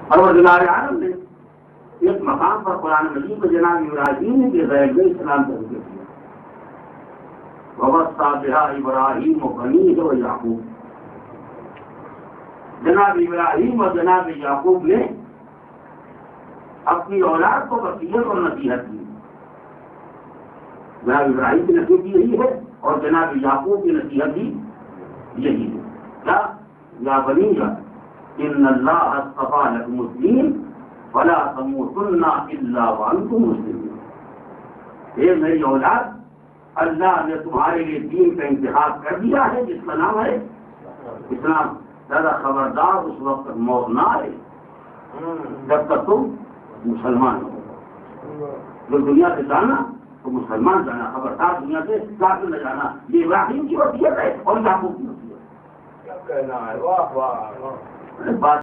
پروردگار عالم نے ایک مقام پر قرآن مجید میں جناب ابراہیم کے غیر میں اسلام کا ذکر کیا. وَوَصَّىٰ بِهَا إِبْرَاهِيمُ بَنِيهِ وَيَعْقُوبُ. جناب ابراہیم اور جناب یعقوب نے اپنی اولاد کو وصیت اور نصیحت کی. جناب ابراہیم کی نصیحت یہی ہے اور جناب یعقوب کی نصیحت بھی یہی ہے. کیا؟ یا بنی ان اللہ اصطفیٰ لکم الدین فلا تموتن الا وانتم مسلمون. اے میری اولاد، اللہ نے تمہارے لیے دین کا انتخاب کر دیا ہے جس کا نام ہے اسلام. زیادہ خبردار اس وقت تک موت نہ آئے جب تک تم مسلمان ہو. جو دنیا سے جانا تو مسلمان جانا، خبردار دنیا سے کافر نہ جانا. یہ ابراہیم کی وصیت ہے اور یعقوب کی وصیت ہے. کیا کہنا ہے، واہ واہ. بات